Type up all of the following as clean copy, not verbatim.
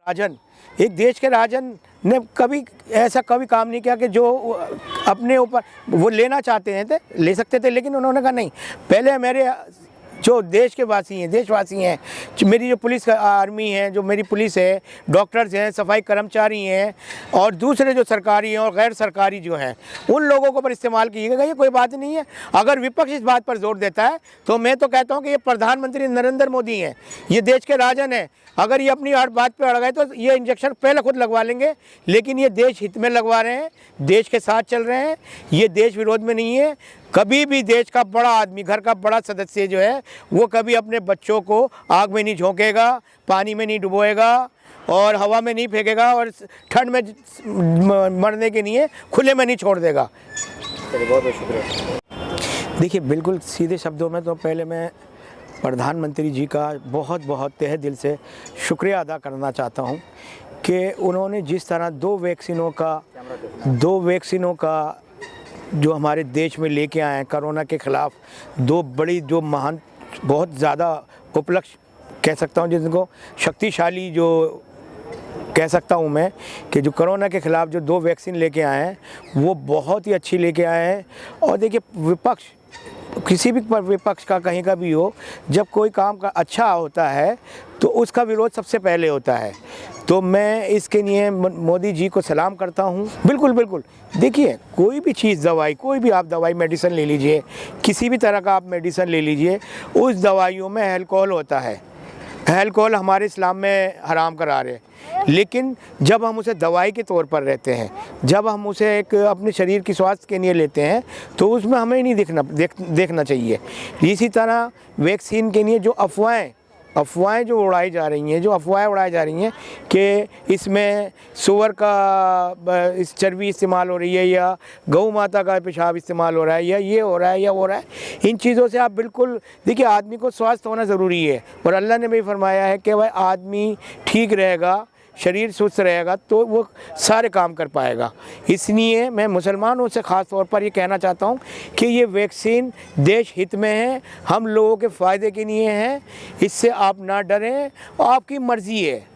राजन, एक देश के राजन ने कभी ऐसा कभी काम नहीं किया कि जो अपने ऊपर वो लेना चाहते हैं ले सकते थे, लेकिन उन्होंने कहा नहीं, पहले मेरे जो देश के वासी हैं, देशवासी हैं, मेरी जो पुलिस आर्मी है, जो मेरी पुलिस है, डॉक्टर्स हैं, सफाई कर्मचारी हैं और दूसरे जो सरकारी हैं और गैर सरकारी जो हैं, उन लोगों को पर इस्तेमाल कीजिएगा। ये कोई बात नहीं है। अगर विपक्ष इस बात पर जोर देता है तो मैं तो कहता हूँ कि ये प्रधानमंत्री नरेंद्र मोदी हैं, ये देश के राजन हैं। अगर ये अपनी हर बात पे अड़ गए तो ये इंजेक्शन पहले खुद लगवा लेंगे, लेकिन ये देश हित में लगवा रहे हैं, देश के साथ चल रहे हैं, ये देश विरोध में नहीं है। कभी भी देश का बड़ा आदमी, घर का बड़ा सदस्य जो है, वो कभी अपने बच्चों को आग में नहीं झोंकेगा, पानी में नहीं डुबोएगा और हवा में नहीं फेंकेगा और ठंड में मरने के लिए खुले में नहीं छोड़ देगा। बहुत बहुत शुक्रिया। देखिए, बिल्कुल सीधे शब्दों में तो पहले मैं प्रधानमंत्री जी का बहुत बहुत तहे दिल से शुक्रिया अदा करना चाहता हूं कि उन्होंने जिस तरह दो वैक्सीनों का जो हमारे देश में लेके आए हैं कोरोना के ख़िलाफ़, दो बड़ी जो महान बहुत ज़्यादा उपलक्ष्य कह सकता हूं, जिनको शक्तिशाली जो कह सकता हूं मैं, कि जो कोरोना के ख़िलाफ़ जो दो वैक्सीन लेके आए हैं वो बहुत ही अच्छी लेके आए हैं। और देखिए, विपक्ष किसी भी विपक्ष का कहीं का भी हो, जब कोई काम का अच्छा होता है तो उसका विरोध सबसे पहले होता है। तो मैं इसके लिए मोदी जी को सलाम करता हूँ। बिल्कुल बिल्कुल, देखिए, कोई भी चीज़, दवाई, कोई भी आप दवाई मेडिसिन ले लीजिए, किसी भी तरह का आप मेडिसिन ले लीजिए, उस दवाइयों में अल्कोहल होता है। अल्कोहल हमारे इस्लाम में हराम करार है, लेकिन जब हम उसे दवाई के तौर पर लेते हैं, जब हम उसे एक अपने शरीर की स्वास्थ्य के लिए लेते हैं, तो उसमें हमें नहीं देखना चाहिए। इसी तरह वैक्सीन के लिए जो अफवाहें जो उड़ाई जा रही हैं, जो अफवाहें उड़ाई जा रही हैं कि इसमें सूअर का इस चर्बी इस्तेमाल हो रही है या गौ माता का पेशाब इस्तेमाल हो रहा है या ये हो रहा है या हो रहा है, इन चीज़ों से आप बिल्कुल देखिए, आदमी को स्वस्थ होना ज़रूरी है और अल्लाह ने भी फरमाया है कि भाई आदमी ठीक रहेगा, शरीर सुस्त रहेगा तो वो सारे काम कर पाएगा। इसलिए मैं मुसलमानों से ख़ास तौर पर ये कहना चाहता हूँ कि ये वैक्सीन देश हित में है, हम लोगों के फ़ायदे के लिए है। इससे आप ना डरें, आपकी मर्ज़ी है,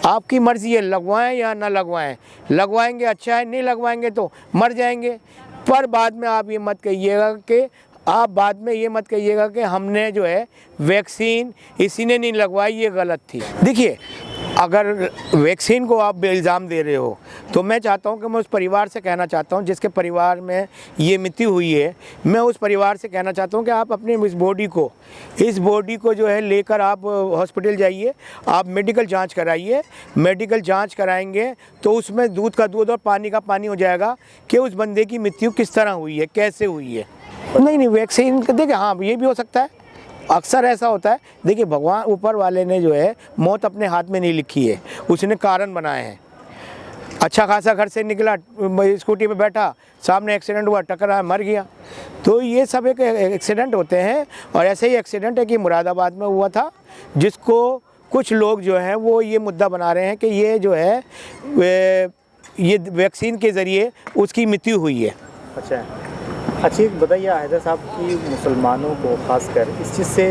आपकी मर्ज़ी है, लगवाएं या ना लगवाएं। लगवाएंगे अच्छा है, नहीं लगवाएंगे तो मर जाएंगे। पर बाद में आप ये मत कहिएगा कि हमने जो है वैक्सीन इसी ने नहीं लगवाई, ये गलत थी। देखिए, अगर वैक्सीन को आप इल्ज़ाम दे रहे हो तो मैं चाहता हूं कि मैं उस परिवार से कहना चाहता हूं जिसके परिवार में ये मृत्यु हुई है, मैं उस परिवार से कहना चाहता हूं कि आप अपने इस बॉडी को जो है लेकर आप हॉस्पिटल जाइए, आप मेडिकल जांच कराइए। मेडिकल जांच कराएंगे तो उसमें दूध का दूध और पानी का पानी हो जाएगा कि उस बंदे की मृत्यु किस तरह हुई है, कैसे हुई है। नहीं, वैक्सीन देखिए, हाँ, ये भी हो सकता है, अक्सर ऐसा होता है। देखिए, भगवान ऊपर वाले ने जो है मौत अपने हाथ में नहीं लिखी है, उसने कारण बनाए हैं। अच्छा खासा घर से निकला, स्कूटी पे बैठा, सामने एक्सीडेंट हुआ, टकरा, मर गया। तो ये सब एक एक्सीडेंट होते हैं। और ऐसे ही एक्सीडेंट है कि मुरादाबाद में हुआ था, जिसको कुछ लोग जो हैं वो ये मुद्दा बना रहे हैं कि ये जो है ये वैक्सीन के ज़रिए उसकी मृत्यु हुई है। अच्छा, एक बताइए हैदर साहब कि मुसलमानों को खासकर इस चीज़ से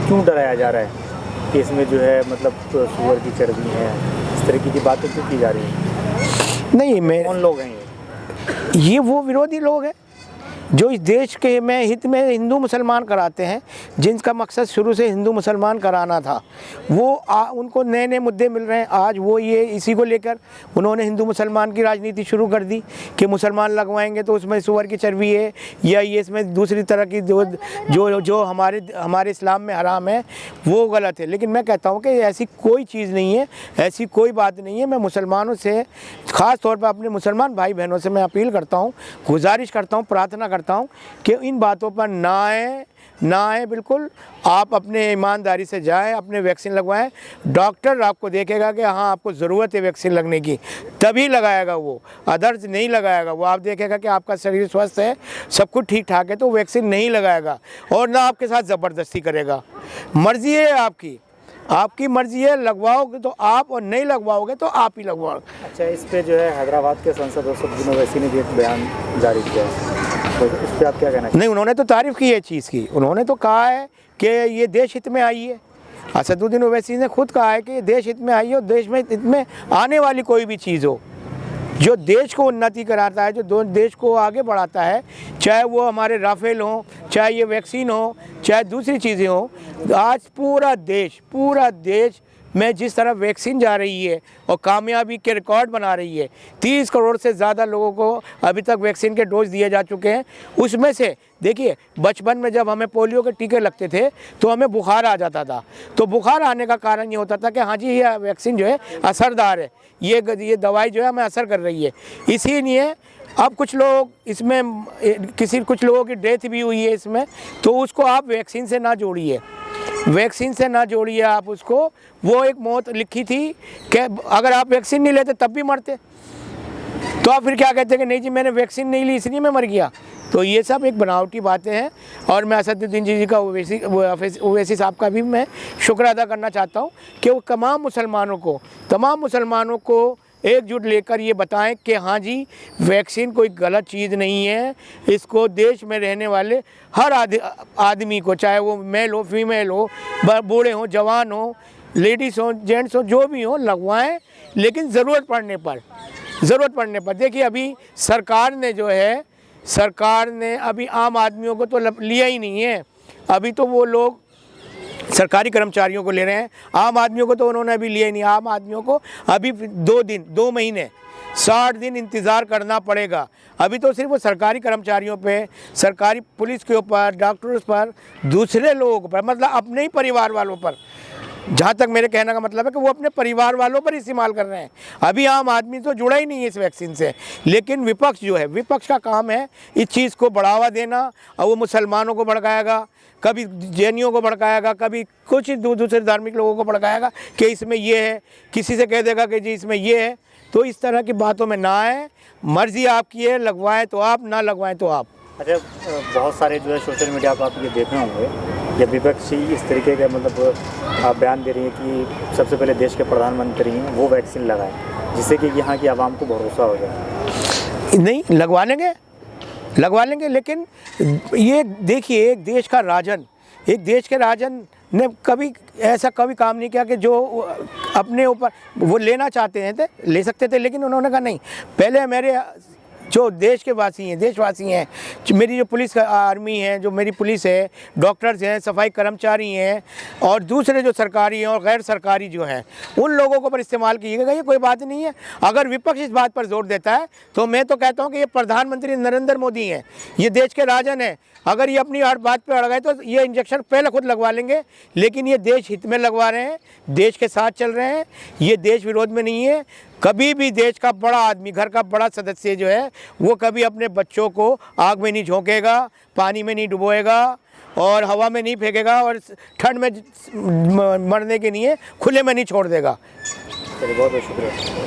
क्यों डराया जा रहा है कि इसमें जो है मतलब सूअर की चर्बी है, इस तरीके की बातें क्यों की जा रही हैं? नहीं, कौन लोग हैं ये वो विरोधी लोग हैं जो इस देश के में हित में हिंदू मुसलमान कराते हैं, जिनका मकसद शुरू से हिंदू मुसलमान कराना था। वो उनको नए नए मुद्दे मिल रहे हैं। आज वो ये इसी को लेकर उन्होंने हिंदू मुसलमान की राजनीति शुरू कर दी कि मुसलमान लगवाएंगे तो उसमें सूअर की चर्बी है या ये इसमें दूसरी तरह की जो हमारे इस्लाम में हराम है, वो गलत है। लेकिन मैं कहता हूँ कि ऐसी कोई चीज़ नहीं है, ऐसी कोई बात नहीं है। मैं मुसलमानों से, ख़ास तौर पर अपने मुसलमान भाई बहनों से मैं अपील करता हूँ, गुजारिश करता हूँ, प्रार्थना करता हूँ कि इन बातों पर ना आए। बिल्कुल, आप अपने ईमानदारी से जाएं, अपने वैक्सीन लगवाएं। डॉक्टर आपको देखेगा कि हाँ, आपको ज़रूरत है वैक्सीन लगने की, तभी लगाएगा वो, अदर्स नहीं लगाएगा। वो आप देखेगा कि आपका शरीर स्वस्थ है, सब कुछ ठीक ठाक है, तो वैक्सीन नहीं लगाएगा और ना आपके साथ ज़बरदस्ती करेगा। मर्ज़ी है आपकी मर्ज़ी है, लगवाओगे तो आप और नहीं लगवाओगे तो आप ही लगवाओ। अच्छा, इस पे जो है हैदराबाद के सांसद असदुद्दीन ओवैसी ने भी एक बयान जारी किया है, तो इस पर आप क्या कहना? नहीं, उन्होंने तो तारीफ़ की है चीज़ की। उन्होंने तो कहा है कि ये देश हित में आई है असदुद्दीन ओवैसी ने खुद कहा है कि देश हित में आई हो, देश में हित में आने वाली कोई भी चीज़ हो, जो देश को उन्नति कराता है, जो देश को आगे बढ़ाता है, चाहे वो हमारे राफेल हो, चाहे ये वैक्सीन हो, चाहे दूसरी चीज़ें हो। आज पूरा देश में जिस तरह वैक्सीन जा रही है और कामयाबी के रिकॉर्ड बना रही है, 30 करोड़ से ज़्यादा लोगों को अभी तक वैक्सीन के डोज दिए जा चुके हैं। उसमें से देखिए, बचपन में जब हमें पोलियो के टीके लगते थे तो हमें बुखार आ जाता था, तो बुखार आने का कारण ये होता था कि हाँ जी, ये वैक्सीन जो है असरदार है, ये दवाई जो है हमें असर कर रही है। इसीलिए अब कुछ लोग इसमें कुछ लोगों की डेथ भी हुई है इसमें, तो उसको आप वैक्सीन से ना जोड़िए, वैक्सीन से ना जोड़िए आप उसको। वो एक मौत लिखी थी कि अगर आप वैक्सीन नहीं लेते तब भी मरते, तो आप फिर क्या कहते हैं कि नहीं जी मैंने वैक्सीन नहीं ली इसलिए मैं मर गया। तो ये सब एक बनावटी बातें हैं। और मैं असदुद्दीन जी का, ओवैसी साहब का भी मैं शुक्र अदा करना चाहता हूँ कि वो तमाम मुसलमानों को एकजुट लेकर ये बताएं कि हाँ जी, वैक्सीन कोई गलत चीज़ नहीं है। इसको देश में रहने वाले हर आदमी को, चाहे वो मेल हो, फीमेल हो, बूढ़े हो, जवान हो, लेडीज़ हो, जेंट्स हो, जो भी हो, लगवाएं, लेकिन ज़रूरत पड़ने पर। देखिए, अभी सरकार ने अभी आम आदमियों को तो लिया ही नहीं है। अभी तो वो लोग सरकारी कर्मचारियों को ले रहे हैं, आम आदमियों को तो उन्होंने अभी लिया ही नहीं। आम आदमियों को अभी 2 महीने 60 दिन इंतज़ार करना पड़ेगा। अभी तो सिर्फ वो सरकारी कर्मचारियों पे, सरकारी पुलिस के ऊपर, डॉक्टर्स पर, दूसरे लोगों पर, मतलब अपने ही परिवार वालों पर, जहाँ तक मेरे कहने का मतलब है कि वो अपने परिवार वालों पर इस्तेमाल कर रहे हैं। अभी आम आदमी तो जुड़ा ही नहीं है इस वैक्सीन से। लेकिन विपक्ष का काम है इस चीज़ को बढ़ावा देना, और वो मुसलमानों को भड़काएगा, कभी जैनियों को भड़काएगा, कभी कुछ दूसरे धार्मिक लोगों को भड़काएगा कि इसमें ये है, किसी से कह देगा कि जी इसमें ये है। तो इस तरह की बातों में ना आए, मर्ज़ी आपकी है, लगवाएं तो आप, ना लगवाएं तो आप। अच्छा, बहुत सारे जो है सोशल मीडिया पर आप ये देख रहे होंगे, जब विपक्षी इस तरीके का मतलब आप बयान दे रही है कि सबसे पहले देश के प्रधानमंत्री हैं वो वैक्सीन लगाएं, जिससे कि यहाँ की आवाम को भरोसा हो जाए। नहीं, लगवा लेंगे, लेकिन ये देखिए, एक देश के राजन ने कभी ऐसा काम नहीं किया कि जो अपने ऊपर वो लेना चाहते हैं ले सकते थे, लेकिन उन्होंने कहा नहीं, पहले मेरे जो देशवासी हैं, मेरी जो पुलिस आर्मी है, जो मेरी पुलिस है, डॉक्टर्स हैं, सफाई कर्मचारी हैं, और दूसरे जो सरकारी हैं और गैर सरकारी जो हैं, उन लोगों को पर इस्तेमाल कीजिएगा। ये कोई बात नहीं है। अगर विपक्ष इस बात पर जोर देता है तो मैं तो कहता हूँ कि ये प्रधानमंत्री नरेंद्र मोदी हैं, ये देश के राजन हैं। अगर ये अपनी हर बात पर अड़ गए तो ये इंजेक्शन पहले खुद लगवा लेंगे, लेकिन ये देश हित में लगवा रहे हैं, देश के साथ चल रहे हैं, ये देश विरोध में नहीं है। कभी भी देश का बड़ा आदमी, घर का बड़ा सदस्य जो है, वो कभी अपने बच्चों को आग में नहीं झोंकेगा, पानी में नहीं डुबोएगा और हवा में नहीं फेंकेगा और ठंड में मरने के लिए खुले में नहीं छोड़ देगा। बहुत बहुत शुक्रिया।